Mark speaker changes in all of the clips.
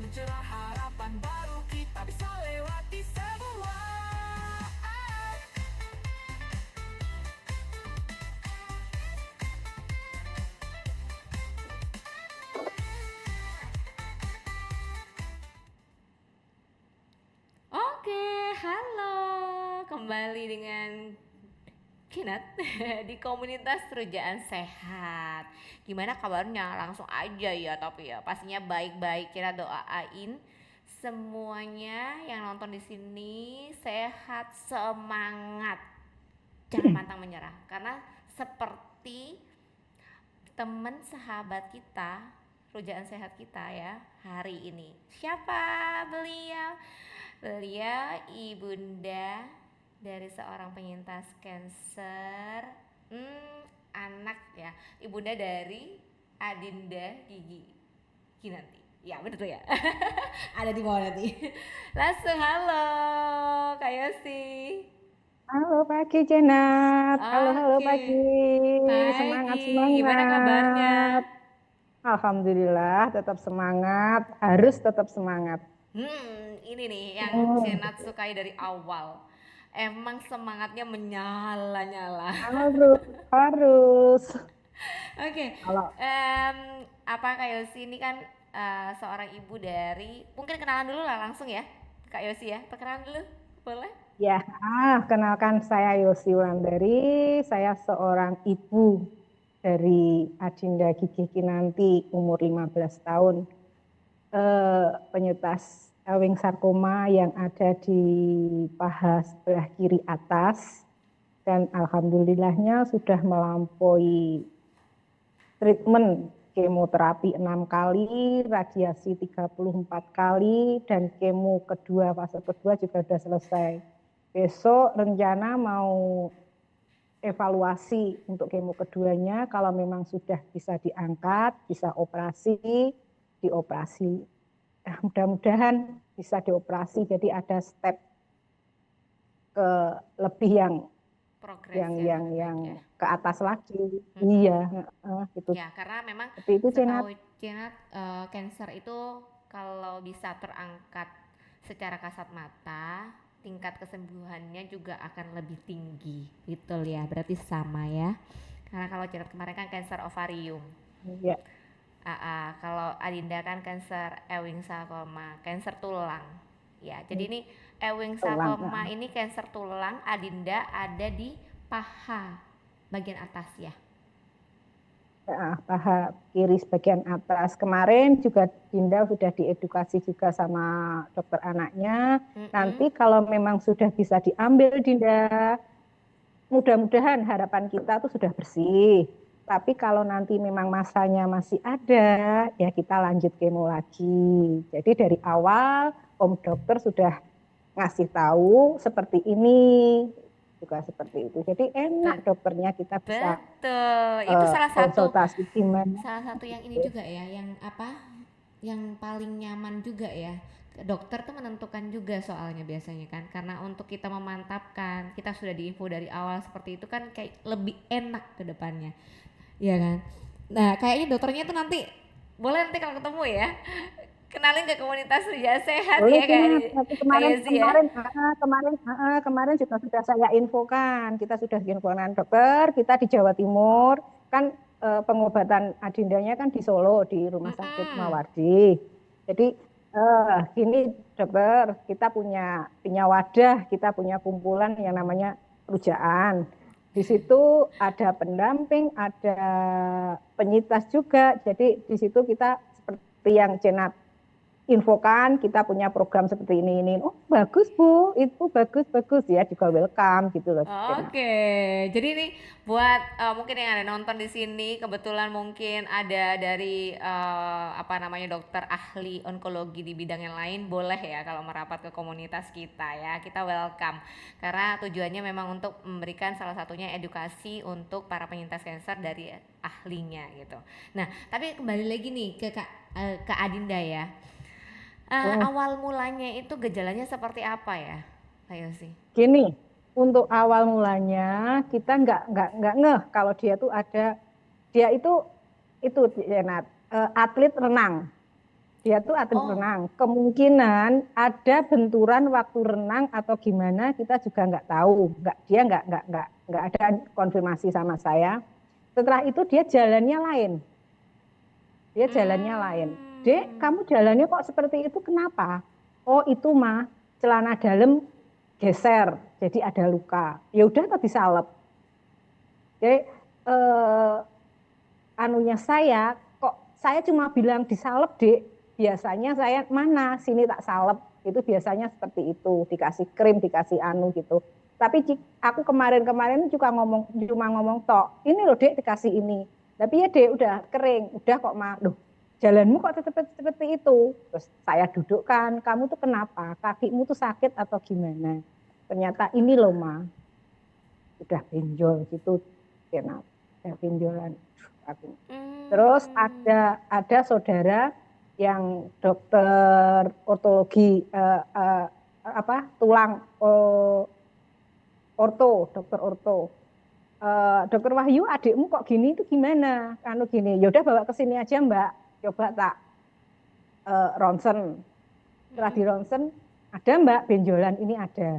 Speaker 1: mencerah harapan baru kita bisa lewati semua.
Speaker 2: Oke, halo. Kembali dengan Kinat di komunitas Rujaan Sehat. Gimana kabarnya? Langsung aja ya, tapi ya pastinya baik-baik. Kita doain semuanya yang nonton di sini sehat, semangat. Jangan pantang menyerah karena seperti teman sahabat kita, Rujaan Sehat kita ya hari ini. Siapa beliau? Beliau ibunda dari seorang penyintas kanker anak ya, ibunda dari Adinda Gigi Kinanti. Ya bener tuh ya. Ada di bawah nanti. Langsung halo Kak Yosi.
Speaker 3: Halo pagi Jenat, halo
Speaker 2: Oke,
Speaker 3: pagi, semangat
Speaker 2: pagi. Gimana kabarnya?
Speaker 3: semangat. Alhamdulillah tetap semangat, harus tetap semangat.
Speaker 2: Ini nih yang
Speaker 3: Hmm,
Speaker 2: Cenat sukai dari awal. Emang semangatnya menyala-nyala.
Speaker 3: harus, harus.
Speaker 2: Oke,
Speaker 3: Kalau
Speaker 2: em, apa Kak Yosi ini kan seorang ibu dari, mungkin kenalan dulu lah langsung ya, Kak Yosi ya, perkenalan dulu, boleh?
Speaker 3: ya, kenalkan saya Yosi Wulandari, saya seorang ibu dari Adinda Gigi Kinanti, umur 15 tahun. Penyintas Ewing sarkoma yang ada di paha sebelah kiri atas dan alhamdulillahnya sudah melampaui treatment kemoterapi 6 kali, radiasi 34 kali, dan kemo kedua, fase kedua juga sudah selesai. Besok rencana mau evaluasi untuk kemo keduanya, kalau memang sudah bisa diangkat, bisa operasi, dioperasi. Mudah-mudahan bisa dioperasi, jadi ada step ke lebih yang
Speaker 2: Progres
Speaker 3: yang
Speaker 2: yang
Speaker 3: yang
Speaker 2: lebih baik
Speaker 3: yang
Speaker 2: ya.
Speaker 3: ke atas lagi.
Speaker 2: Mm-mm.
Speaker 3: Iya, gitu.
Speaker 2: Ya, karena memang
Speaker 3: Seperti itu, Cenat.
Speaker 2: setahu Cenat cancer itu kalau bisa terangkat secara kasat mata, tingkat kesembuhannya juga akan lebih tinggi. Betul ya, berarti sama ya. Karena kalau Cenat kemarin kan cancer ovarium.
Speaker 3: Iya,
Speaker 2: Kalau Adinda kan cancer Ewing sarcoma, cancer tulang. Ya, jadi ini Ewing
Speaker 3: tulang.
Speaker 2: sarcoma ini cancer tulang, Adinda ada di paha bagian atas ya.
Speaker 3: Paha kiri sebagian atas. Kemarin juga Dinda sudah diedukasi juga sama dokter anaknya. Nanti
Speaker 2: Mm-mm.
Speaker 3: kalau memang sudah bisa diambil Dinda, mudah-mudahan harapan kita tuh sudah bersih. Tapi kalau nanti memang masanya masih ada, ya kita lanjut kemo lagi. Jadi dari awal Om Dokter sudah ngasih tahu seperti ini, juga seperti itu. Jadi enak
Speaker 2: Be-
Speaker 3: dokternya kita bisa
Speaker 2: Betul. Itu
Speaker 3: konsultasi gimana.
Speaker 2: salah satu yang ini juga ya, yang apa? Yang paling nyaman juga ya. Dokter tuh menentukan juga soalnya biasanya kan, karena untuk kita memantapkan, kita sudah diinfo dari awal seperti itu kan kayak lebih enak ke depannya. Iya kan? Nah, kayaknya dokternya tuh nanti boleh nanti kalau ketemu ya. Kenalin ke komunitas kerja sehat
Speaker 3: Boleh
Speaker 2: ya
Speaker 3: Tina, tapi
Speaker 2: kayak
Speaker 3: kemarin
Speaker 2: sih ya.
Speaker 3: kemarin kemarin juga sudah saya infokan, kita sudah infokan dokter, kita di Jawa Timur kan pengobatan adindanya kan di Solo di Rumah Sakit
Speaker 2: Mm-mm.
Speaker 3: Mawardi. Jadi gini dokter, kita punya wadah, kita punya kumpulan yang namanya Rujaan. Di situ ada pendamping, ada penyintas juga. Jadi di situ kita seperti yang Cenat infokan kita punya program seperti ini. Oh, bagus Bu, itu bagus ya, juga welcome gitu loh, Cenat.
Speaker 2: Oke, jadi ini buat mungkin yang ada nonton di sini, kebetulan mungkin ada dari apa namanya dokter ahli onkologi di bidang yang lain, boleh ya kalau merapat ke komunitas kita ya, kita welcome. Karena tujuannya memang untuk memberikan salah satunya edukasi untuk para penyintas kanker dari ahlinya gitu. Nah, tapi kembali lagi nih ke Adinda ya.
Speaker 3: Hmm.
Speaker 2: Awal mulanya itu gejalanya seperti apa ya, Ayo sih.
Speaker 3: Gini, untuk awal mulanya kita nggak ngeh kalau dia tuh ada, dia itu Cenat, atlet renang. Dia tuh atlet
Speaker 2: Oh,
Speaker 3: renang. Kemungkinan ada benturan waktu renang atau gimana kita juga nggak tahu. Dia nggak ada konfirmasi sama saya. Setelah itu dia jalannya lain. Dia jalannya lain. Dek,
Speaker 2: hmm,
Speaker 3: kamu jalannya kok seperti itu? Kenapa? Oh itu mah celana dalam geser, jadi ada luka. Ya udah tadi salep. Jadi eh, anunya kok saya cuma bilang disalep dek, biasanya saya mana sini tak salep, itu biasanya seperti itu, dikasih krim, dikasih anu gitu. Tapi aku kemarin-kemarin juga cuma ngomong tok, ini loh dek dikasih ini, tapi ya dek udah kering, udah kok mah, loh jalanmu kok tetap seperti itu. Terus saya dudukkan, kamu tuh kenapa, kakimu tuh sakit atau gimana? Ternyata ini loh mah, udah benjol gitu, kenapa? Udah benjolan. Aku. Terus
Speaker 2: hmm,
Speaker 3: ada saudara yang dokter ortologi apa tulang dokter orto. Dokter Wahyu, adikmu kok gini itu gimana? Kanu gini, yaudah bawa ke sini aja Mbak, coba tak ronsen. Setelah di ronsen, ada Mbak benjolan ini ada.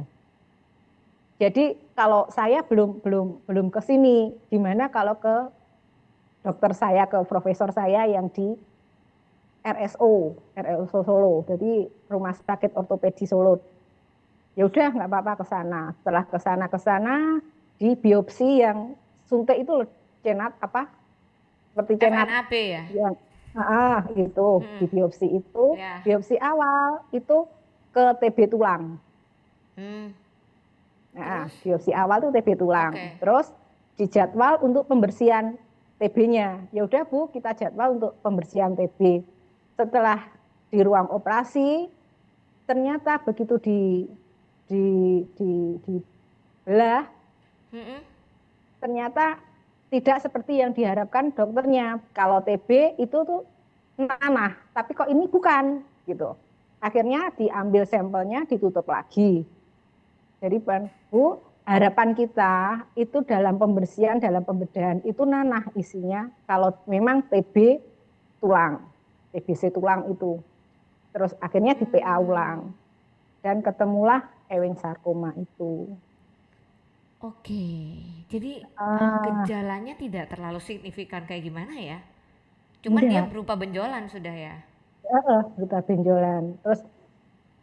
Speaker 3: Jadi kalau saya belum ke sini, gimana kalau ke dokter saya, ke profesor saya yang di RSO Solo, jadi Rumah Sakit Ortopedi Solo. Ya udah nggak apa-apa ke sana. Setelah ke sana di biopsi yang suntik itu loh, cenat apa? Seperti cenat
Speaker 2: FNAP ya?
Speaker 3: yang itu di
Speaker 2: Hmm,
Speaker 3: biopsi itu,
Speaker 2: ya,
Speaker 3: biopsi awal itu ke TB tulang.
Speaker 2: hmm,
Speaker 3: Nah,
Speaker 2: terus?
Speaker 3: biopsi awal itu TB tulang.
Speaker 2: Oke.
Speaker 3: Terus dijadwal untuk pembersihan TB-nya. Ya udah Bu, kita jadwal untuk pembersihan TB. Setelah di ruang operasi, ternyata begitu di dibelah,
Speaker 2: Hmm,
Speaker 3: ternyata tidak seperti yang diharapkan dokternya. Kalau TB itu tuh nanah, tapi kok ini bukan gitu. Akhirnya diambil sampelnya, ditutup lagi. Jadi Bu, harapan kita itu dalam pembersihan, dalam pembedahan itu nanah isinya. Kalau memang TB tulang, TBC tulang itu. Terus akhirnya di PA ulang dan ketemulah Ewing sarkoma itu.
Speaker 2: oke. Jadi
Speaker 3: Ah,
Speaker 2: gejalanya tidak terlalu signifikan kayak gimana ya? Cuman dia
Speaker 3: enggak,
Speaker 2: berupa benjolan sudah ya.
Speaker 3: berita benjolan. Terus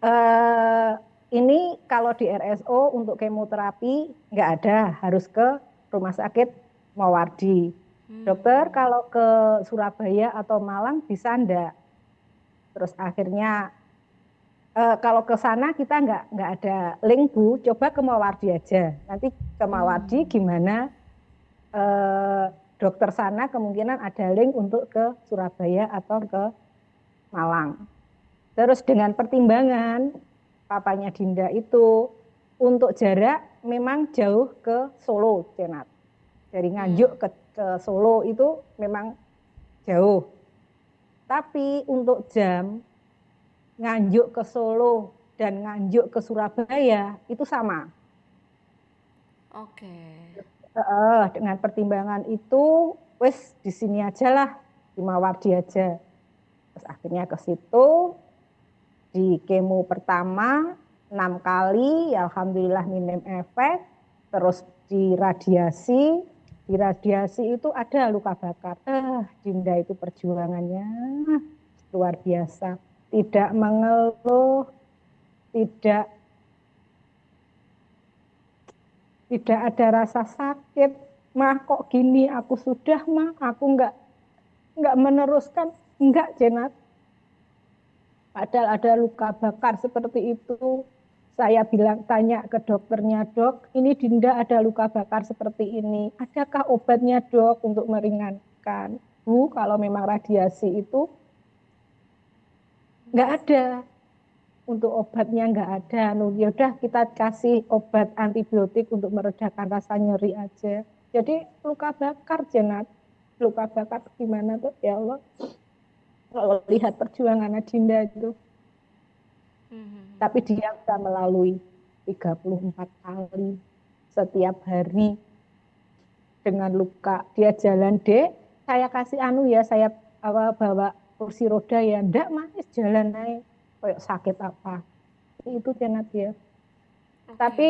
Speaker 3: eh, ini kalau di RSO untuk kemoterapi nggak ada, harus ke rumah sakit Mawardi. Dokter, kalau ke Surabaya atau Malang bisa enggak? Terus akhirnya kalau ke sana kita nggak ada link Bu, coba ke Mawardi aja. Nanti ke Mawardi gimana dokter sana kemungkinan ada link untuk ke Surabaya atau ke Malang. Terus dengan pertimbangan papanya Dinda itu untuk jarak memang jauh ke Solo, Cenat. Dari Nganjuk ke Solo itu memang jauh. Tapi untuk jam Nganjuk ke Solo dan Nganjuk ke Surabaya itu sama.
Speaker 2: Oke.
Speaker 3: Dengan pertimbangan itu, wes di sini aja lah, di Mawardi aja. Terus akhirnya ke situ, di kemo pertama 6 kali, ya alhamdulillah minim efek. Terus di radiasi itu ada luka bakar. Dinda itu perjuangannya luar biasa. Tidak mengeluh, tidak tidak ada rasa sakit. Mah kok gini? Aku sudah mah, aku nggak meneruskan, nggak Jenat. Padahal ada luka bakar seperti itu. Saya bilang tanya ke dokternya, dok, ini Dinda ada luka bakar seperti ini. Adakah obatnya dok untuk meringankan? Bu, kalau memang radiasi itu nggak ada. Untuk obatnya nggak ada. Ya udah kita kasih obat antibiotik untuk meredakan rasa nyeri aja. Jadi luka bakar Jenat. Luka bakar gimana tuh ya Allah. Kalau lihat perjuangan Dinda itu. Tapi dia bisa melalui 34 kali setiap hari dengan luka. Dia jalan dek, saya kasih anu ya, saya bawa kursi roda ya ndak mas jalan naik kayak sakit apa itu Cenat ya.
Speaker 2: Oke.
Speaker 3: Tapi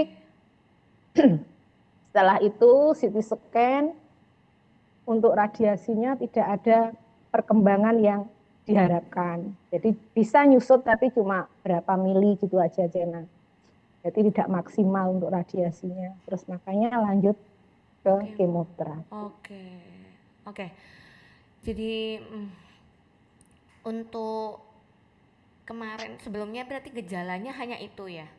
Speaker 3: setelah itu CT scan untuk radiasinya tidak ada perkembangan yang diharapkan. Jadi bisa nyusut tapi cuma berapa mili gitu aja Cenat. Jadi tidak maksimal untuk radiasinya. Terus makanya lanjut ke kemoterapi.
Speaker 2: Oke. Oke. Jadi untuk kemarin sebelumnya berarti gejalanya hanya itu ya.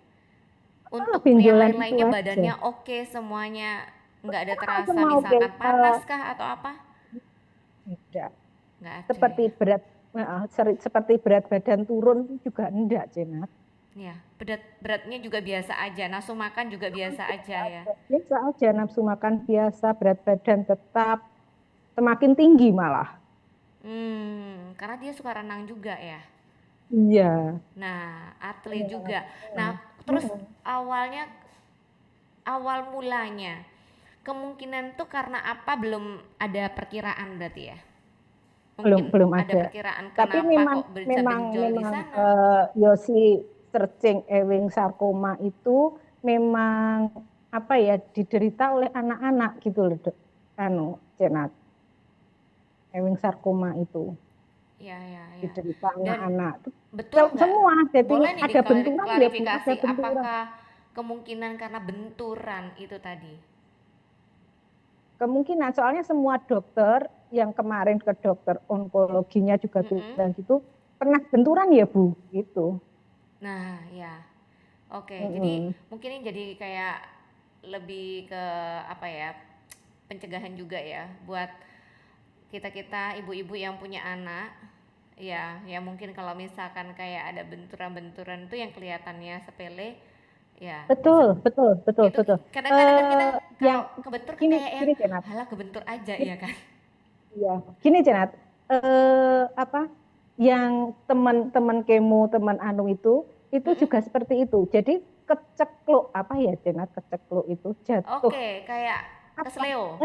Speaker 2: Untuk yang
Speaker 3: Benjolan itu
Speaker 2: lain-lainnya
Speaker 3: aja.
Speaker 2: badannya oke semuanya, nggak ada terasa
Speaker 3: Semua oke.
Speaker 2: misalkan panas kah atau apa?
Speaker 3: Tidak.
Speaker 2: Nggak ada
Speaker 3: Seperti
Speaker 2: ya.
Speaker 3: seperti berat badan turun juga enggak Cenat.
Speaker 2: Ya, beratnya juga biasa aja, nafsu makan juga biasa aja ya.
Speaker 3: Biasa aja nafsu makan biasa, berat badan tetap semakin tinggi malah.
Speaker 2: Karena dia suka renang juga ya.
Speaker 3: Iya.
Speaker 2: Nah, atlet juga. Nah, terus awal mulanya kemungkinan tuh karena apa belum ada perkiraan berarti ya? Mungkin
Speaker 3: Belum
Speaker 2: ada
Speaker 3: ada.
Speaker 2: perkiraan
Speaker 3: Tapi
Speaker 2: kenapa kok bisa benjol di sana?
Speaker 3: Yosi searching Ewing sarkoma itu memang apa ya diderita oleh anak-anak gitu loh, Cenat. Ewing sarkoma itu
Speaker 2: Ya.
Speaker 3: diderita
Speaker 2: Dan
Speaker 3: anak-anak.
Speaker 2: betul nggak?
Speaker 3: Semua, jadi
Speaker 2: Boleh nih
Speaker 3: ada benturan ya Bu, ada
Speaker 2: diklarifikasi
Speaker 3: benturan.
Speaker 2: apakah kemungkinan karena benturan itu tadi?
Speaker 3: Kemungkinan soalnya semua dokter yang kemarin ke dokter onkologinya juga bilang gitu pernah benturan ya Bu gitu.
Speaker 2: Nah ya, oke. Jadi mungkin ini jadi kayak lebih ke apa ya, pencegahan juga ya buat kita ibu-ibu yang punya anak. Ya mungkin kalau misalkan kayak ada benturan-benturan itu yang kelihatannya sepele, ya
Speaker 3: Betul.
Speaker 2: itu kadang-kadang kan kita kalau
Speaker 3: Yang
Speaker 2: kebentur kan
Speaker 3: gini
Speaker 2: kayak yang
Speaker 3: gini Cenat.
Speaker 2: halah kebentur aja ya kan.
Speaker 3: Iya, gini Cenat. Apa yang teman-teman kemo, teman anu itu juga seperti itu. Jadi kecekluk apa ya Cenat, kecekluk itu jatuh
Speaker 2: Oke, kayak
Speaker 3: apa?
Speaker 2: kesleo.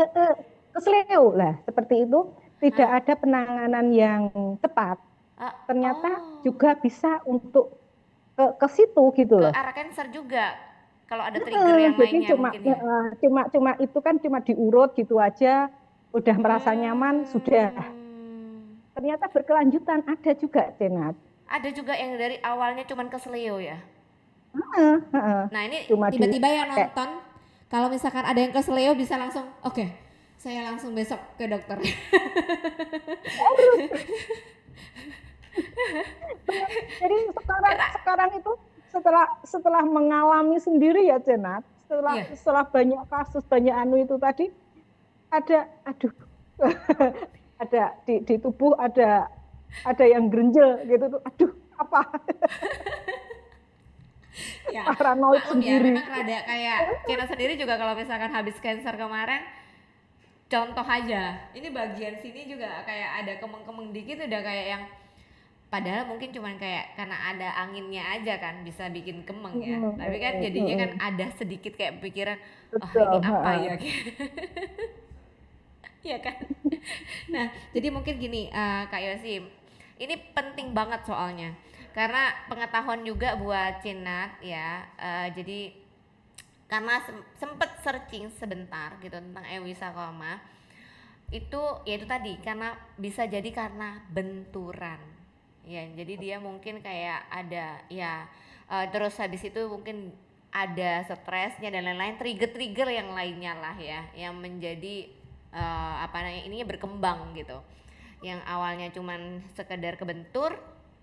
Speaker 3: Kesleo lah, seperti itu tidak
Speaker 2: Hah?
Speaker 3: ada penanganan yang tepat. Ternyata
Speaker 2: Oh,
Speaker 3: juga bisa untuk ke situ gitu
Speaker 2: ke
Speaker 3: loh.
Speaker 2: arah cancer juga. Kalau ada trigger yang
Speaker 3: Jadi
Speaker 2: lainnya mungkin ya.
Speaker 3: cuma itu kan cuma diurut gitu aja, udah merasa nyaman sudah.
Speaker 2: Hmm,
Speaker 3: Ternyata berkelanjutan ada juga Cenat.
Speaker 2: ada juga yang dari awalnya cuman kesleo ya.
Speaker 3: Heeh, heeh.
Speaker 2: Nah ini
Speaker 3: Cuma
Speaker 2: tiba-tiba yang
Speaker 3: dipakai.
Speaker 2: nonton, kalau misalkan ada yang kesleo bisa langsung, oke, saya langsung besok ke dokter.
Speaker 3: Jadi sekarang
Speaker 2: Karena,
Speaker 3: sekarang itu setelah mengalami sendiri ya Cenat,
Speaker 2: iya,
Speaker 3: setelah banyak kasus banyak anu itu tadi ada aduh ada di tubuh ada yang gerenjel gitu tuh aduh apa
Speaker 2: ya
Speaker 3: paranoid
Speaker 2: maklum ya,
Speaker 3: sendiri.
Speaker 2: memang rada kayak Cina sendiri juga kalau misalkan habis cancer kemarin, contoh aja, ini bagian sini juga kayak ada kemeng-kemeng dikit udah kayak yang padahal mungkin cuman kayak karena ada anginnya aja kan bisa bikin kemeng ya. Tapi kan jadinya kan ada sedikit kayak pikiran, oh ini
Speaker 3: Betul.
Speaker 2: apa ya? Ya kan. Nah, jadi mungkin gini Kak Yosi, ini penting banget soalnya karena pengetahuan juga buat Cinat ya. Jadi karena sempet searching sebentar gitu tentang ewisarkoma itu ya itu tadi karena bisa jadi karena benturan ya, jadi dia mungkin kayak ada ya terus habis itu mungkin ada stresnya dan lain-lain, trigger-trigger yang lainnya lah ya yang menjadi apa namanya ininya berkembang gitu, yang awalnya cuman sekedar kebentur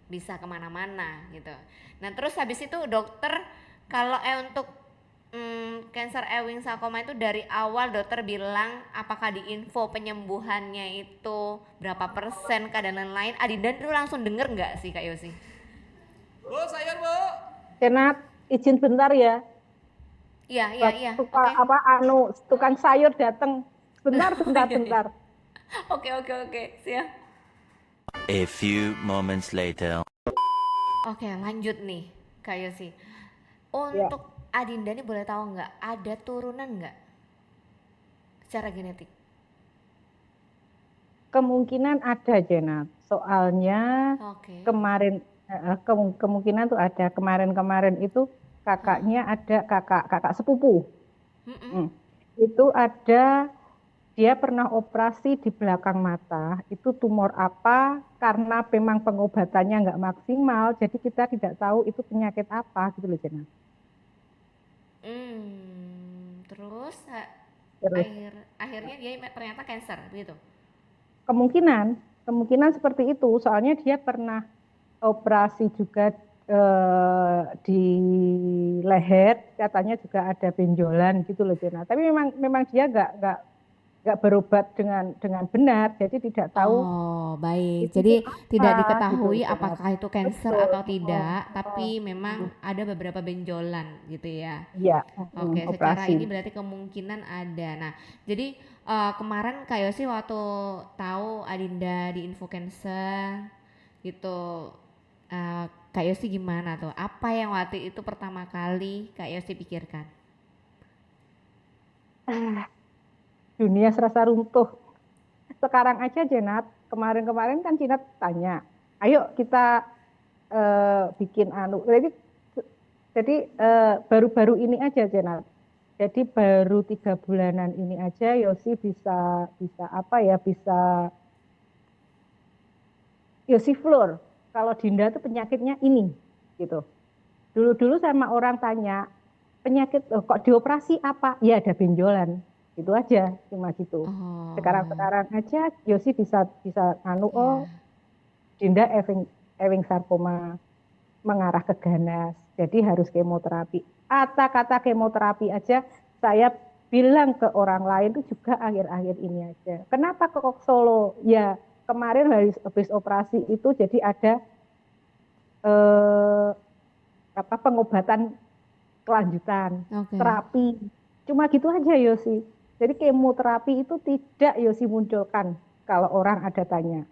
Speaker 2: bisa kemana-mana gitu. Nah terus habis itu dokter kalau untuk cancer Ewing sarkoma itu dari awal dokter bilang apakah di info penyembuhannya itu berapa persen kah dan lain-lain. Adinda itu langsung denger nggak sih Kak Yosi?
Speaker 1: Bu, sayur bu.
Speaker 3: Cenat izin bentar ya.
Speaker 2: Iya,
Speaker 3: Tukang
Speaker 2: oke.
Speaker 3: apa tukang sayur datang. Bentar.
Speaker 2: Oke, siap.
Speaker 4: A few moments later.
Speaker 2: Oke, lanjut nih Kak Yosi.
Speaker 3: Ya.
Speaker 2: Untuk Adinda ini boleh tahu nggak ada turunan nggak secara genetik?
Speaker 3: Kemungkinan ada Cenat. Soalnya
Speaker 2: Oke.
Speaker 3: kemarin kemungkinan tuh ada kemarin-kemarin itu kakaknya ada kakak sepupu.
Speaker 2: Mm-mm.
Speaker 3: Hmm. Itu ada dia pernah operasi di belakang mata. Itu tumor apa? Karena memang pengobatannya nggak maksimal, jadi kita tidak tahu itu penyakit apa gitu loh Jena.
Speaker 2: Terus
Speaker 3: Terus
Speaker 2: akhirnya dia ternyata cancer begitu.
Speaker 3: kemungkinan kemungkinan seperti itu. Soalnya dia pernah operasi juga di leher, katanya juga ada benjolan gitu loh Jena. Tapi memang memang dia nggak berobat dengan benar, jadi tidak tahu
Speaker 2: Oh, baik.
Speaker 3: itu tuh
Speaker 2: Jadi tidak
Speaker 3: apa gitu loh
Speaker 2: diketahui
Speaker 3: Jena.
Speaker 2: apakah itu cancer
Speaker 3: Betul.
Speaker 2: atau
Speaker 3: Oh,
Speaker 2: tidak,
Speaker 3: oh,
Speaker 2: tapi memang
Speaker 3: oh.
Speaker 2: ada beberapa benjolan gitu ya.
Speaker 3: Iya,
Speaker 2: Oke, secara
Speaker 3: operasi.
Speaker 2: ini berarti kemungkinan ada. Nah, jadi kemarin Kak Yosi waktu tahu Adinda di info cancer gitu, Kak Yosi gimana tuh? Apa yang waktu itu pertama kali Kak Yosi pikirkan?
Speaker 3: Ah, dunia serasa runtuh. Sekarang aja Jenat, kemarin-kemarin kan Cina tanya, ayo kita bikin anu. Jadi baru-baru ini aja Jenat. Jadi baru 3 bulanan ini aja Yosi bisa bisa apa ya bisa Yosi Flor. Kalau Dinda tuh penyakitnya ini gitu. Dulu-dulu sama orang tanya penyakit kok dioperasi apa? Ya ada benjolan. Itu aja cuma gitu.
Speaker 2: Oh,
Speaker 3: Sekarang-sekarang aja Yosi bisa bisa anu oh
Speaker 2: ya.
Speaker 3: Dinda Ewing Ewing sarkoma mengarah ke ganas. Jadi harus kemoterapi. Kata-kata kemoterapi aja saya bilang ke orang lain itu juga akhir-akhir ini aja. Kenapa ke Solo? Ya kemarin habis operasi itu jadi ada eh, apa pengobatan kelanjutan,
Speaker 2: Oke.
Speaker 3: terapi. Cuma gitu aja Yosi. Jadi kemoterapi itu tidak Yosi munculkan kalau orang ada tanya.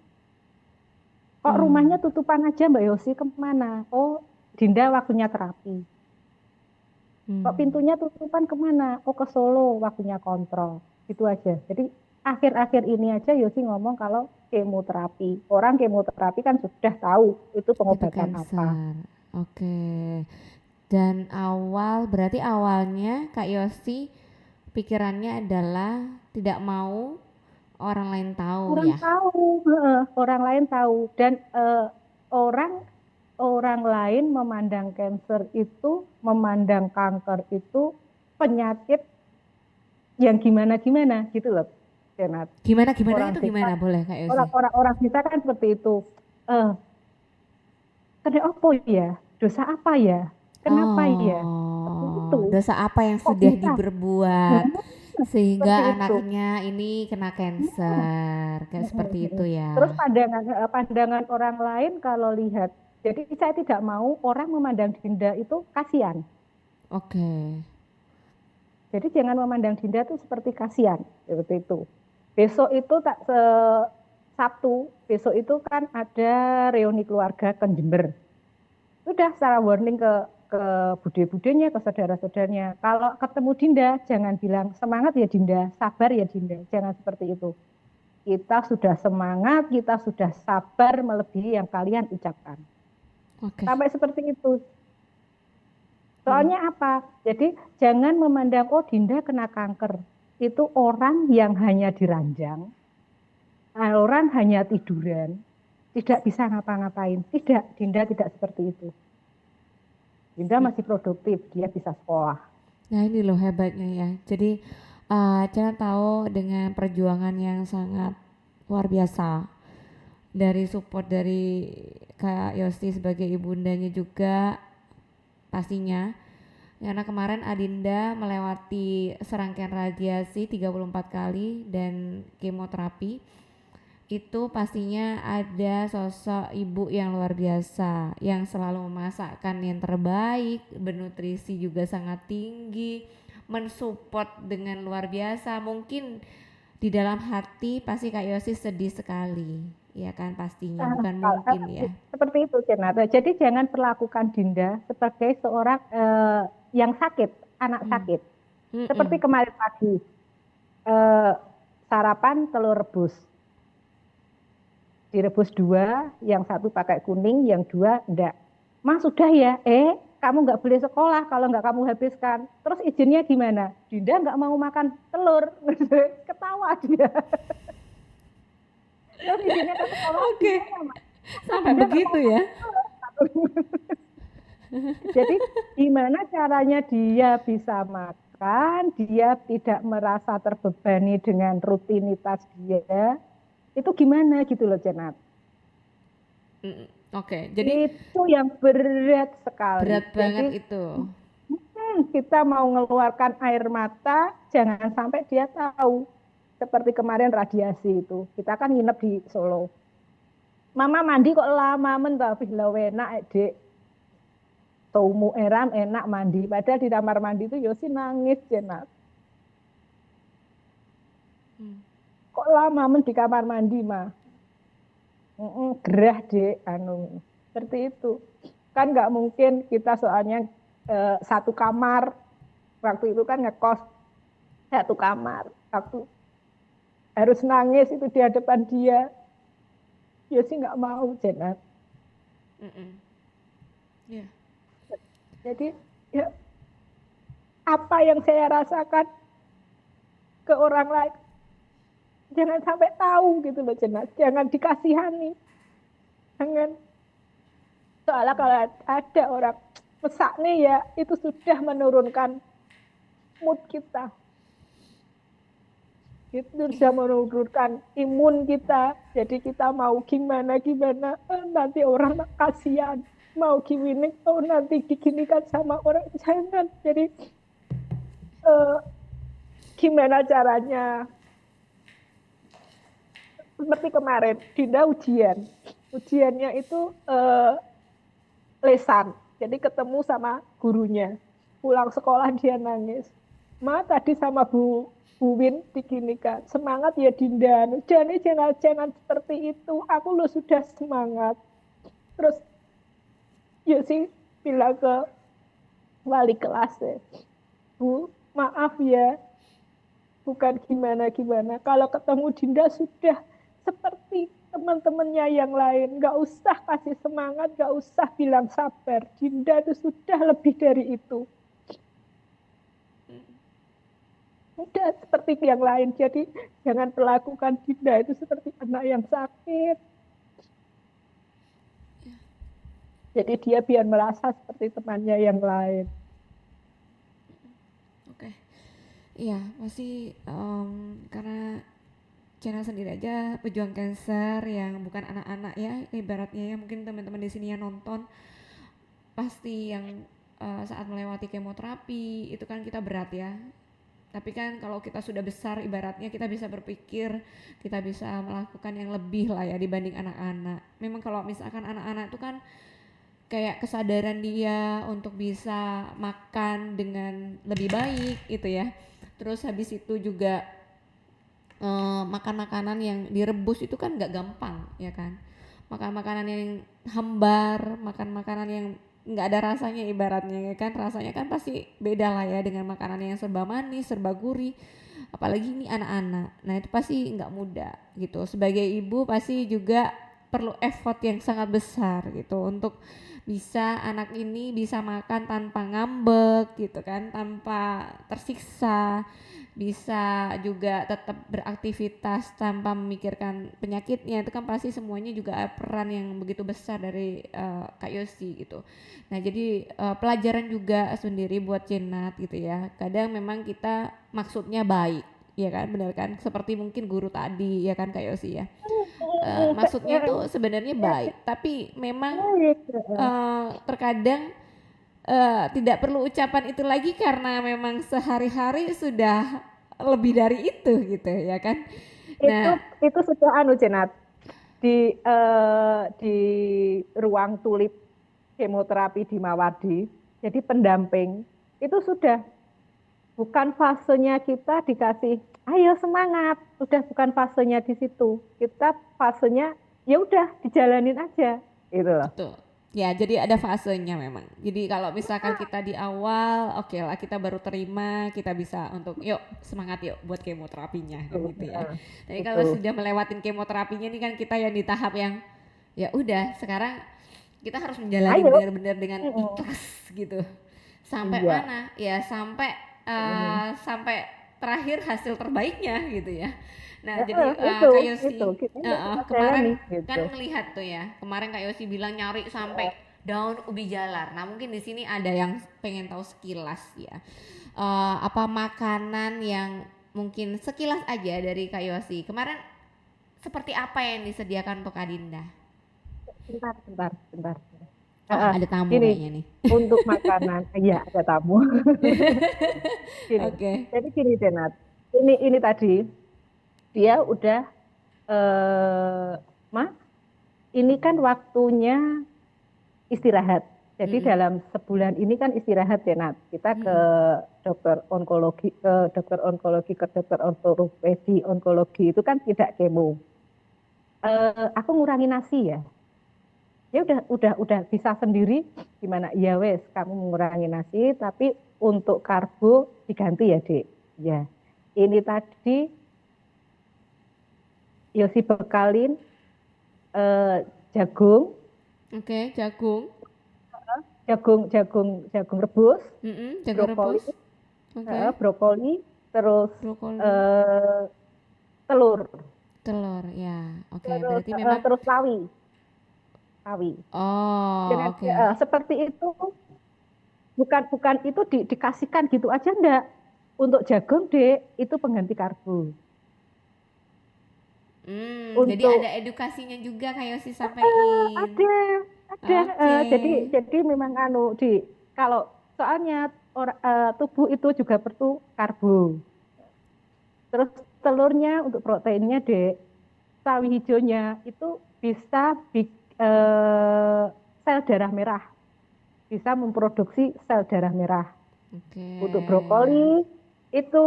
Speaker 3: Kok rumahnya
Speaker 2: Hmm.
Speaker 3: tutupan aja Mbak Yosi kemana? Oh, Dinda waktunya terapi. Kok
Speaker 2: Hmm.
Speaker 3: pintunya tutupan kemana? Oh, ke Solo waktunya kontrol. Gitu aja. Jadi akhir-akhir ini aja Yosi ngomong kalau kemoterapi. Orang kemoterapi kan sudah tahu itu
Speaker 2: Itu
Speaker 3: pengobatan apa.
Speaker 2: cancer. Oke. Dan berarti awalnya Kak Yosi pikirannya adalah tidak mau orang lain tahu
Speaker 3: Orang
Speaker 2: ya.
Speaker 3: tahu, orang lain tahu. Dan orang orang lain memandang cancer itu, memandang kanker itu penyakit yang gimana-gimana gitu loh, Renat.
Speaker 2: Gimana gimana
Speaker 3: Orang
Speaker 2: itu
Speaker 3: kita,
Speaker 2: gimana boleh Kak Yosi?
Speaker 3: orang kita kan seperti itu. Eh, kena apa ya? Dosa apa ya? Kenapa ya? Seperti itu.
Speaker 2: Oh, dosa apa yang
Speaker 3: Kok
Speaker 2: sudah
Speaker 3: bisa?
Speaker 2: diperbuat sehingga
Speaker 3: Seperti itu.
Speaker 2: anaknya ini kena cancer kayak seperti itu ya.
Speaker 3: Terus pandangan orang lain kalau lihat, jadi saya tidak mau orang memandang Dinda itu kasihan.
Speaker 2: Oke.
Speaker 3: Jadi jangan memandang Dinda itu seperti kasihan, seperti itu. Besok itu tak Sabtu, besok itu kan ada reuni keluarga ke Jember. Sudah secara warning ke bude-budenya, ke saudara-saudaranya. Kalau ketemu Dinda, jangan bilang semangat ya Dinda, sabar ya Dinda. Jangan seperti itu. Kita sudah semangat, kita sudah sabar melebihi yang kalian ucapkan.
Speaker 2: Oke.
Speaker 3: Sampai seperti itu.
Speaker 2: Mm-mm.
Speaker 3: Soalnya apa? Jadi jangan memandang, oh Dinda kena kanker. Itu orang yang hanya diranjang, orang hanya tiduran, tidak bisa ngapa-ngapain. Tidak, Dinda tidak seperti itu. Dinda masih produktif, dia bisa sekolah.
Speaker 2: Nah ini loh hebatnya ya. Jadi Cina tahu dengan perjuangan yang sangat luar biasa dari support dari Kak Yosti sebagai ibundanya juga pastinya. Karena kemarin Adinda melewati serangkaian radiasi 34 kali dan kemoterapi. Itu pastinya ada sosok ibu yang luar biasa yang selalu memasakkan yang terbaik, bernutrisi juga sangat tinggi, mensupport dengan luar biasa. Mungkin di dalam hati pasti Kak Yosi sedih sekali, ya kan pastinya, bukan mungkin ya.
Speaker 3: Seperti itu, Cenata. Jadi jangan perlakukan Dinda sebagai seorang yang sakit, anak
Speaker 2: Hmm.
Speaker 3: sakit. Seperti
Speaker 2: Mm-mm.
Speaker 3: kemarin pagi, eh, sarapan telur rebus. direbus 2, yang 1 pakai kuning, yang 2 enggak. Mas sudah ya, kamu nggak boleh sekolah kalau nggak kamu habiskan. Terus izinnya gimana? Dinda nggak mau makan telur. Ketawa dia. Terus izinnya ke sekolah
Speaker 2: Oke,
Speaker 3: gimana, Mas?
Speaker 2: sampai
Speaker 3: Dinda nggak
Speaker 2: begitu
Speaker 3: mau
Speaker 2: ya.
Speaker 3: makan telur. Jadi gimana caranya dia bisa makan, dia tidak merasa terbebani dengan rutinitas dia, itu gimana gitu loh, Cenat.
Speaker 2: Oke, jadi
Speaker 3: Itu yang berat sekali.
Speaker 2: berat banget
Speaker 3: Jadi
Speaker 2: itu.
Speaker 3: kita mau mengeluarkan air mata, jangan sampai dia tahu. Seperti kemarin radiasi itu, kita kan nginep di Solo. Mama mandi kok lama men tapi enak dek. Tumu eram enak mandi. Padahal di kamar mandi itu Yosi nangis Cenat. Kok lama men di kamar mandi mah? Gerah dek, anu seperti itu. Kan nggak mungkin kita soalnya satu kamar. Waktu itu kan ngekos satu kamar. Waktu harus nangis itu di hadapan dia. Yosi nggak mau Cenat.
Speaker 2: Ya.
Speaker 3: Jadi ya, apa yang saya rasakan ke orang lain jangan sampai tahu gitu loh Cenat. Jangan dikasihani. Jangan. Soalnya kalau ada orang mesak nih ya itu sudah menurunkan mood kita. Itu sudah menurunkan imun kita. Jadi kita mau gimana nanti orang kasihan. Mau gini, nanti diginikan sama orang. Jangan. Jadi gimana caranya? Seperti kemarin, Dinda ujian. Ujiannya itu lesan. Jadi ketemu sama gurunya. Pulang sekolah dia nangis. Ma tadi sama Bu Win diginikan. Semangat ya Dinda. Jangan seperti itu. Aku lo sudah semangat. Terus ya sih bilang ke wali kelasnya. Bu, maaf ya. Bukan gimana. Kalau ketemu Dinda sudah seperti teman-temannya yang lain. Nggak usah kasih semangat, nggak usah bilang sabar. Dinda itu sudah lebih dari itu. Udah seperti yang lain. Jadi jangan perlakukan Dinda itu seperti anak yang sakit. Jadi dia biar merasa seperti temannya yang lain.
Speaker 2: Oke. Iya, pasti karena Channel sendiri aja pejuang cancer yang bukan anak-anak ya, ibaratnya ya mungkin teman-teman di sini yang nonton pasti yang saat melewati kemoterapi itu kan kita berat ya. Tapi kan kalau kita sudah besar ibaratnya kita bisa berpikir, kita bisa melakukan yang lebih lah ya dibanding anak-anak. Memang kalau misalkan anak-anak itu kan kayak kesadaran dia untuk bisa makan dengan lebih baik gitu ya. Terus habis itu juga makan makanan yang direbus itu kan nggak gampang ya kan. Makan makanan yang hambar, makan makanan yang nggak ada rasanya ibaratnya ya kan. Rasanya kan pasti beda lah ya dengan makanan yang serba manis, serba gurih. Apalagi ini anak-anak. Nah itu pasti nggak mudah gitu. Sebagai ibu pasti juga perlu effort yang sangat besar gitu untuk bisa anak ini bisa makan tanpa ngambek gitu kan, tanpa tersiksa, bisa juga tetap beraktivitas tanpa memikirkan penyakitnya. Itu kan pasti semuanya juga peran yang begitu besar dari Kak Yosi gitu. Nah jadi pelajaran juga sendiri buat Cenat gitu ya. Kadang memang kita maksudnya baik ya kan, benar kan, seperti mungkin guru tadi ya kan Kak Yosi ya. Maksudnya itu sebenarnya baik, tapi memang terkadang tidak perlu ucapan itu lagi karena memang sehari-hari sudah lebih dari itu gitu ya kan. Nah
Speaker 3: itu sudah Cenat di ruang tulip kemoterapi di Mawardi. Jadi pendamping itu sudah bukan fasenya kita dikasih ayo semangat, udah bukan fasenya di situ. Kita fasenya ya udah dijalanin aja gitu loh.
Speaker 2: betul. Ya, jadi ada fasenya memang. Jadi kalau misalkan kita di awal, oke lah kita baru terima, kita bisa untuk yuk semangat yuk buat kemoterapinya kayak gitu ya. Tapi kalau
Speaker 3: Betul.
Speaker 2: sudah melewatin kemoterapinya nih kan kita yang di tahap yang ya udah sekarang kita harus menjalani
Speaker 3: Ayo.
Speaker 2: benar-benar dengan
Speaker 3: Mm-mm.
Speaker 2: ikhlas gitu. Sampai
Speaker 3: Iya.
Speaker 2: mana? Ya sampai terakhir hasil terbaiknya gitu ya. Nah, jadi
Speaker 3: Itu,
Speaker 2: Kak Yosi
Speaker 3: itu kita
Speaker 2: kemarin
Speaker 3: jalani gitu.
Speaker 2: kan ngelihat tuh ya, kemarin Kak Yosi bilang nyari sampai daun ubi jalar. Nah, mungkin di sini ada yang pengen tahu sekilas ya. Apa makanan yang mungkin sekilas aja dari Kak Yosi. Kemarin seperti apa yang disediakan untuk Adinda?
Speaker 3: Bentar.
Speaker 2: Oh, ada tamu
Speaker 3: Gini,
Speaker 2: kayaknya nih.
Speaker 3: untuk makanan, iya ada tamu. Gini,
Speaker 2: Oke.
Speaker 3: jadi gini Denat, ini tadi dia udah, mah, ini kan waktunya istirahat. Jadi
Speaker 2: Mm-mm.
Speaker 3: dalam sebulan ini kan istirahat Denat. Kita ke dokter onkologi, ke dokter ortopedi onkologi itu kan tidak kemo. Aku ngurangi nasi ya. Ya udah bisa sendiri gimana ya wes kamu mengurangi nasi tapi untuk karbo diganti ya Dek ya ini tadi Yosi bekalin jagung
Speaker 2: Oke, jagung.
Speaker 3: jagung rebus
Speaker 2: Jagung
Speaker 3: brokoli
Speaker 2: rebus. Oke.
Speaker 3: brokoli terus
Speaker 2: Brokoli,
Speaker 3: eh, telur
Speaker 2: telur ya. Oke,
Speaker 3: terus
Speaker 2: berarti memang
Speaker 3: terus sawi
Speaker 2: oh, oke.
Speaker 3: seperti itu bukan itu dikasihkan gitu aja enggak. Untuk jagung, Dek, itu pengganti karbo.
Speaker 2: Jadi ada
Speaker 3: Untuk
Speaker 2: edukasinya juga Kak Yosi sampaikan.
Speaker 3: ada
Speaker 2: Oke.
Speaker 3: jadi memang kalau soalnya tubuh itu juga perlu karbo. Terus telurnya untuk proteinnya, Dek. Sawi hijaunya itu bisa sel darah merah. Bisa memproduksi sel darah merah.
Speaker 2: Oke.
Speaker 3: Untuk brokoli itu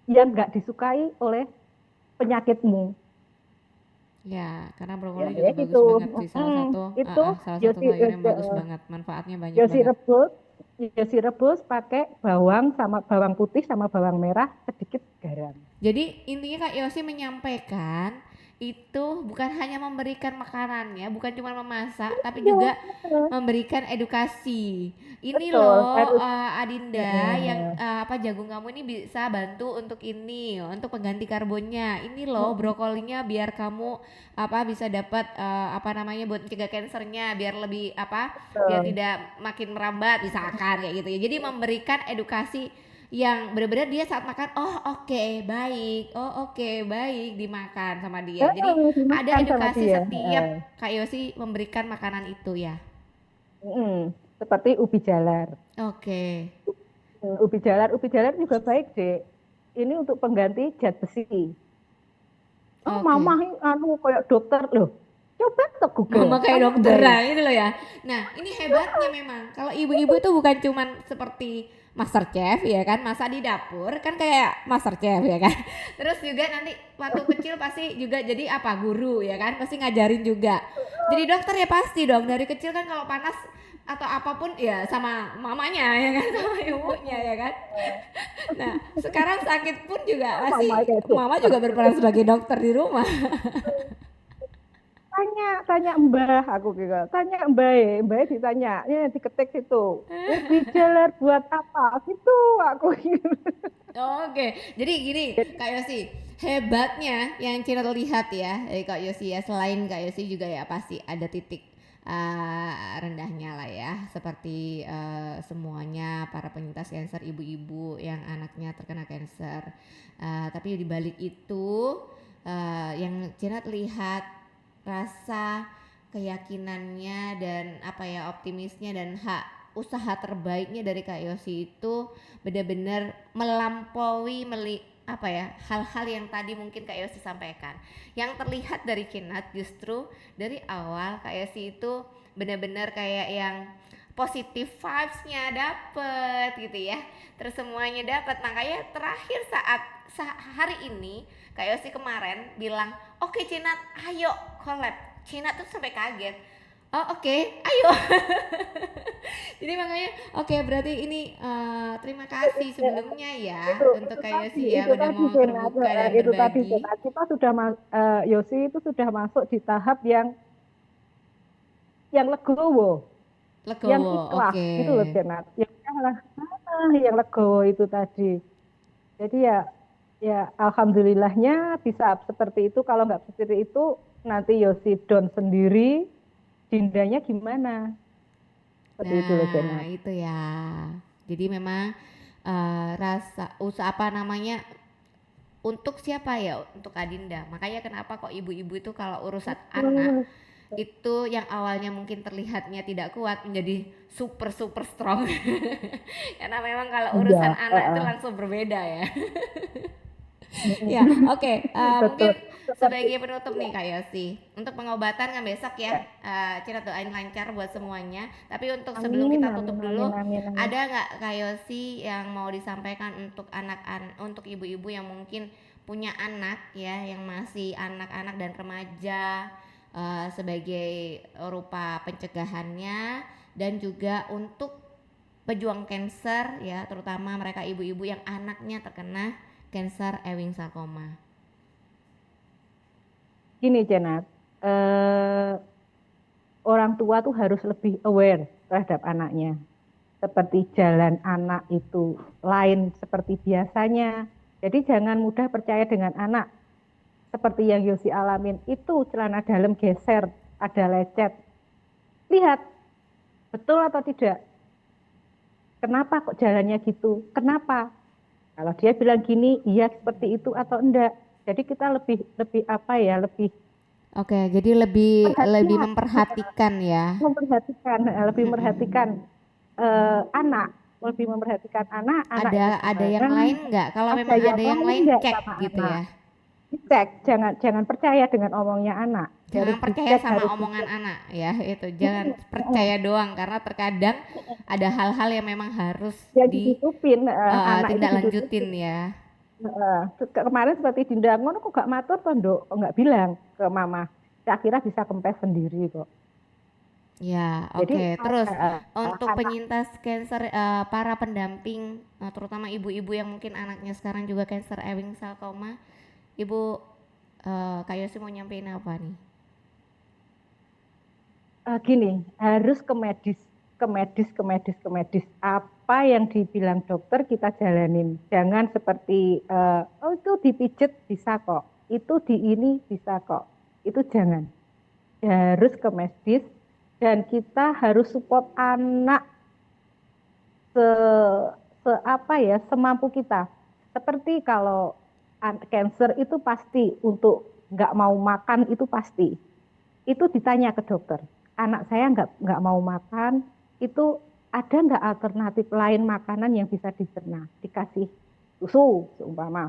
Speaker 3: yang nggak disukai oleh penyakitmu.
Speaker 2: Ya, karena brokoli
Speaker 3: Ya
Speaker 2: juga bagus
Speaker 3: gitu.
Speaker 2: banget sih salah satu
Speaker 3: Itu
Speaker 2: salah satu
Speaker 3: Yosi
Speaker 2: sayur yang bagus banget. Manfaatnya banyak
Speaker 3: Yosi
Speaker 2: banget.
Speaker 3: rebus, Yosi rebus pakai bawang sama bawang putih sama bawang merah sedikit garam.
Speaker 2: Jadi intinya Kak Yosi menyampaikan itu bukan hanya memberikan makanannya, bukan cuma memasak, tapi juga memberikan edukasi. Ini
Speaker 3: Betul,
Speaker 2: loh
Speaker 3: harus.
Speaker 2: Adinda yang apa jagung kamu ini bisa bantu untuk ini, untuk pengganti karbonnya. Ini loh brokolinya biar kamu apa bisa dapat apa namanya buat mencegah kansernya, biar lebih apa, biar tidak makin merambat misalkan kayak gitu ya. Jadi memberikan edukasi yang benar-benar dia saat makan oke baik dimakan sama dia. Jadi ada
Speaker 3: Dimakan sama
Speaker 2: edukasi
Speaker 3: dia.
Speaker 2: setiap Kak Yosi memberikan makanan itu ya.
Speaker 3: Seperti ubi jalar.
Speaker 2: Oke.
Speaker 3: Ubi jalar juga baik, Dek. Ini untuk pengganti zat besi. Oh,
Speaker 2: Oke.
Speaker 3: mama kayak dokter loh. Coba tuh Google.
Speaker 2: Mama kayak
Speaker 3: Tanya
Speaker 2: dokter
Speaker 3: baik.
Speaker 2: lah gitu loh ya. Nah ini hebatnya memang kalau ibu-ibu tuh bukan cuman seperti master chef ya kan, masak di dapur kan kayak master chef ya kan. Terus juga nanti waktu kecil pasti juga jadi apa guru ya kan, pasti ngajarin juga. Jadi dokter ya pasti dong dari kecil kan kalau panas atau apapun ya sama mamanya ya kan, sama ibunya ya kan. Nah sekarang sakit pun juga pasti
Speaker 3: Mama kayak dokter.
Speaker 2: mama juga berperan sebagai dokter di rumah.
Speaker 3: Tanya Mbah aku gitu. Tanya Mbah ditanya, ya diketik situ. Ubi jalar buat apa? Gitu aku gitu.
Speaker 2: Oke, jadi gini Kak Yosi, hebatnya yang Cina lihat ya dari Kak Yosi ya, selain Kak Yosi juga ya pasti ada titik rendahnya lah ya, seperti semuanya para penyintas kanker ibu-ibu yang anaknya terkena kanker. Tapi di balik itu yang Cina lihat rasa keyakinannya dan apa ya optimisnya dan usaha terbaiknya dari Kak Yosi itu benar-benar melampaui apa ya hal-hal yang tadi mungkin Kak Yosi sampaikan. Yang terlihat dari Kinat justru dari awal Kak Yosi itu benar-benar kayak yang positif vibes-nya dapet gitu ya. Terus semuanya dapat. Makanya terakhir saat hari ini Kak Yosi kemarin bilang, "Oke Cinat, ayo collab." Cinat tuh sampai kaget. Oh oke, ayo. Jadi makanya oke berarti ini terima kasih sebelumnya ya untuk Kak Yosi ya udah mau
Speaker 3: Jenat.
Speaker 2: terbuka dan
Speaker 3: Itu tadi
Speaker 2: berbagi.
Speaker 3: Jenat. Kita sudah Yosi itu sudah masuk di tahap yang legowo, yang
Speaker 2: Legowo,
Speaker 3: ikhlas
Speaker 2: oke.
Speaker 3: itu loh Jenat. Yang legowo itu tadi. Jadi ya alhamdulillahnya bisa seperti itu. Kalau nggak seperti itu nanti Yosi down sendiri, Dindanya gimana? Seperti itu loh
Speaker 2: Nah
Speaker 3: Jenat.
Speaker 2: itu ya. Jadi memang rasa usaha apa namanya untuk siapa ya? Untuk Adinda. Makanya kenapa kok ibu-ibu itu kalau urusan anak
Speaker 3: Hmm.
Speaker 2: itu yang awalnya mungkin terlihatnya tidak kuat menjadi super super strong. Karena memang kalau
Speaker 3: Iya,
Speaker 2: urusan anak itu langsung berbeda ya. Ya, oke. Mungkin
Speaker 3: betul. Seperti
Speaker 2: sebagai penutup nih Kak Yosi, untuk pengobatan kan besok ya,
Speaker 3: ya.
Speaker 2: Cira doain lancar buat semuanya. Tapi untuk sebelum
Speaker 3: Amin,
Speaker 2: kita
Speaker 3: amin,
Speaker 2: tutup
Speaker 3: amin,
Speaker 2: dulu,
Speaker 3: amin, amin.
Speaker 2: ada nggak Kak Yosi yang mau disampaikan untuk untuk ibu-ibu yang mungkin punya anak ya, yang masih anak-anak dan remaja sebagai rupa pencegahannya dan juga untuk pejuang cancer ya, terutama mereka ibu-ibu yang anaknya terkena cancer Ewing sarcoma.
Speaker 3: Gini, Jenat, eh, orang tua tuh harus lebih aware terhadap anaknya. Seperti jalan anak itu lain seperti biasanya. Jadi jangan mudah percaya dengan anak. Seperti yang Yosi alamin, itu celana dalam geser, ada lecet. Lihat, betul atau tidak? Kenapa kok jalannya gitu? Kenapa? Kalau dia bilang gini, iya seperti itu atau enggak. Jadi kita lebih lebih apa ya, lebih
Speaker 2: Oke, jadi lebih
Speaker 3: perhatian,
Speaker 2: memperhatikan ya.
Speaker 3: lebih memperhatikan anak, lebih memperhatikan anak, anaknya
Speaker 2: Ada yang
Speaker 3: gimana,
Speaker 2: lain nggak? Kalau
Speaker 3: ada
Speaker 2: memang
Speaker 3: yang
Speaker 2: ada yang
Speaker 3: lain
Speaker 2: lain
Speaker 3: enggak
Speaker 2: cek
Speaker 3: sama
Speaker 2: gitu
Speaker 3: anak.
Speaker 2: ya.
Speaker 3: Dicek, jangan jangan percaya dengan omongnya anak.
Speaker 2: Jangan
Speaker 3: Harus
Speaker 2: percaya
Speaker 3: dicek,
Speaker 2: sama
Speaker 3: harus
Speaker 2: omongan
Speaker 3: dicek.
Speaker 2: anak ya itu. Jangan percaya doang karena terkadang ada hal-hal yang memang harus
Speaker 3: Ya ditutupin, anak itu
Speaker 2: tindak lanjutin
Speaker 3: ditutupin.
Speaker 2: ya.
Speaker 3: Kemarin seperti Dinda, ngono kok gak matur toh, Nduk? Kok nggak bilang ke mama? Saya kira bisa kempes sendiri kok.
Speaker 2: Ya,
Speaker 3: Jadi
Speaker 2: oke. Terus untuk
Speaker 3: anak
Speaker 2: penyintas cancer, para pendamping, terutama ibu-ibu yang mungkin anaknya sekarang juga cancer Ewing sarcoma, Ibu Kak Yosi mau nyampein apa nih?
Speaker 3: gini, harus ke medis, ke medis, ke medis, ke medis. Apa yang dibilang dokter kita jalanin. Jangan seperti, oh itu dipijet bisa kok, itu di ini bisa kok. Itu jangan. Harus ke medis dan kita harus support anak se, apa ya, semampu kita. Seperti kalau cancer itu pasti untuk nggak mau makan itu pasti. Itu ditanya ke dokter, anak saya nggak mau makan, itu ada nggak alternatif lain makanan yang bisa dicerna? Dikasih susu, seumpama.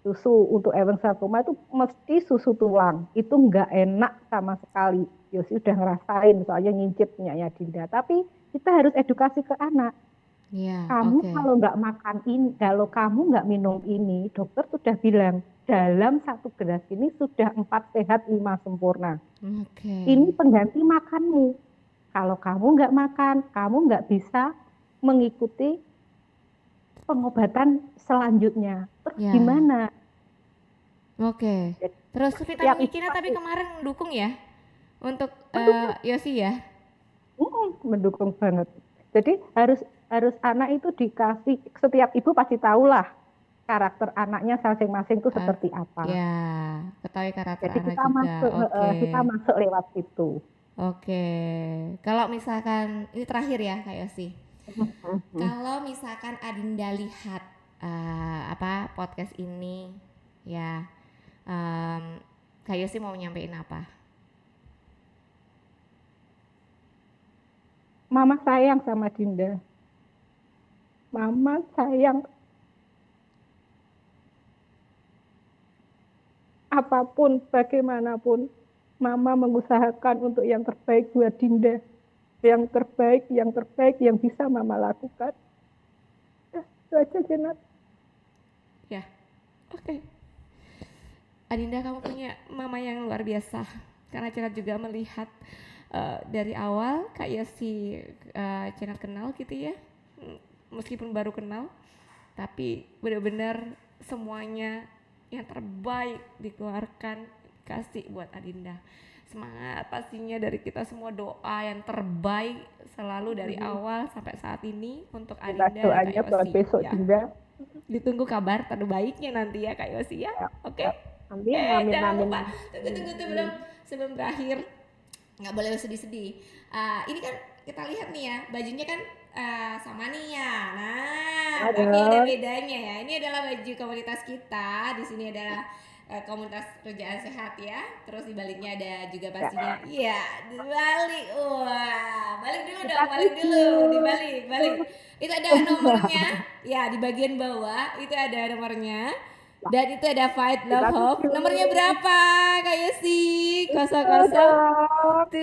Speaker 3: Susu untuk Ewing sarcoma itu mesti susu tulang. Itu nggak enak sama sekali. Yosi udah ngerasain, soalnya ngincip punyanya Dinda. Tapi kita harus edukasi ke anak.
Speaker 2: Iya,
Speaker 3: Kamu
Speaker 2: oke.
Speaker 3: kalau nggak makan ini, kalau kamu nggak minum ini, dokter sudah bilang, dalam satu gelas ini sudah 4 sehat 5 sempurna.
Speaker 2: Oke.
Speaker 3: Ini pengganti makanmu. Kalau kamu nggak makan, kamu nggak bisa mengikuti pengobatan selanjutnya. Terus
Speaker 2: Ya,
Speaker 3: gimana?
Speaker 2: oke.
Speaker 3: Jadi,
Speaker 2: Terus
Speaker 3: tiap
Speaker 2: vitamin
Speaker 3: ibu
Speaker 2: Cina tapi
Speaker 3: pasti
Speaker 2: kemarin dukung ya untuk
Speaker 3: mendukung,
Speaker 2: Yosi ya.
Speaker 3: mendukung banget. Jadi harus harus anak itu dikasih, setiap ibu pasti tahulah karakter anaknya masing-masing itu
Speaker 2: Eh,
Speaker 3: seperti apa.
Speaker 2: ya, ketahui karakter
Speaker 3: Jadi
Speaker 2: anak juga. Oke.
Speaker 3: kita masuk lewat situ.
Speaker 2: Oke. Kalau misalkan ini terakhir ya Kak Yosi. Kalau misalkan Adinda lihat apa podcast ini ya, Kak Yosi mau nyampein apa?
Speaker 3: Mama sayang sama Dinda. Mama sayang apapun, bagaimanapun. Mama mengusahakan untuk yang terbaik buat Dinda. Yang terbaik yang bisa Mama lakukan. Itu aja, Jenat.
Speaker 2: Ya, oke. Adinda kamu punya mama yang luar biasa. Karena Cira juga melihat dari awal Kak Yosi Cenat kenal gitu ya, meskipun baru kenal, tapi benar-benar semuanya yang terbaik dikeluarkan, kasih buat Adinda. Semangat pastinya dari kita semua, doa yang terbaik selalu dari awal sampai saat ini untuk Adinda dan Kak
Speaker 3: Doanya buat
Speaker 2: Yosi.
Speaker 3: besok
Speaker 2: Ya.
Speaker 3: juga.
Speaker 2: Ditunggu kabar terbaiknya nanti ya Kak Yosi ya. Oke.
Speaker 3: Amin, amin,
Speaker 2: Jangan
Speaker 3: amin.
Speaker 2: lupa, tunggu sebelum berakhir, nggak boleh sedih-sedih. Ini kan kita lihat nih ya, bajunya kan sama nih ya. Nah,
Speaker 3: Ada.
Speaker 2: tapi ada bedanya ya. Ini adalah baju komunitas kita. Di sini adalah komunitas Rujaan Sehat ya. Terus di baliknya ada juga pastinya. Iya, dibalik. Wah, balik dulu dong, balik dulu, dibalik. Itu ada nomornya. Ya, di bagian bawah itu ada nomornya. Dan itu ada Fight Love Hope. Nomornya berapa Kak Yosi? 007.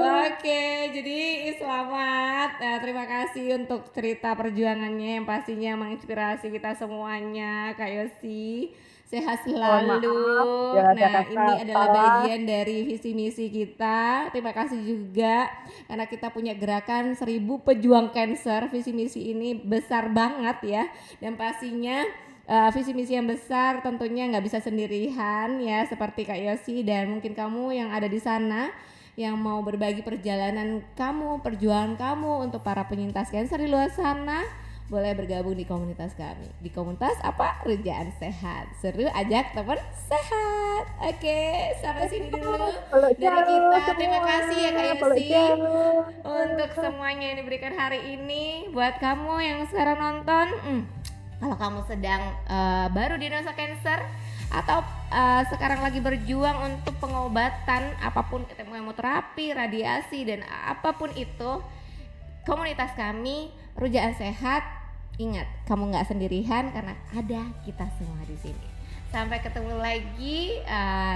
Speaker 2: Oke, jadi selamat. Terima kasih untuk cerita perjuangannya yang pastinya menginspirasi kita semuanya Kak Yosi. Sehat selalu.
Speaker 3: Ya,
Speaker 2: Nah,
Speaker 3: ada
Speaker 2: ini
Speaker 3: kata.
Speaker 2: adalah bagian dari visi misi kita. Terima kasih juga karena kita punya gerakan 1000 pejuang cancer. Visi misi ini besar banget ya. Dan pastinya visi misi yang besar tentunya nggak bisa sendirian ya, seperti Kak Yosi dan mungkin kamu yang ada di sana yang mau berbagi perjalanan kamu, perjuangan kamu untuk para penyintas kanker di luar sana, boleh bergabung di komunitas kami. Di komunitas apa? Rujaan Sehat. Seru, ajak teman sehat. Oke, sampai sini dulu dari kita. Terima kasih ya Kak Yosi untuk semuanya yang diberikan hari ini. Buat kamu yang sekarang nonton, kalau kamu sedang baru diagnosa kanker atau sekarang lagi berjuang untuk pengobatan apapun, kemoterapi, radiasi dan apapun itu, komunitas kami Rujaan Sehat, ingat kamu nggak sendirian karena ada kita semua di sini. Sampai ketemu lagi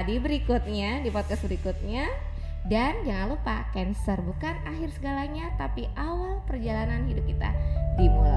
Speaker 2: di berikutnya, di podcast berikutnya. Dan jangan lupa, kanker bukan akhir segalanya, tapi awal perjalanan hidup kita dimulai.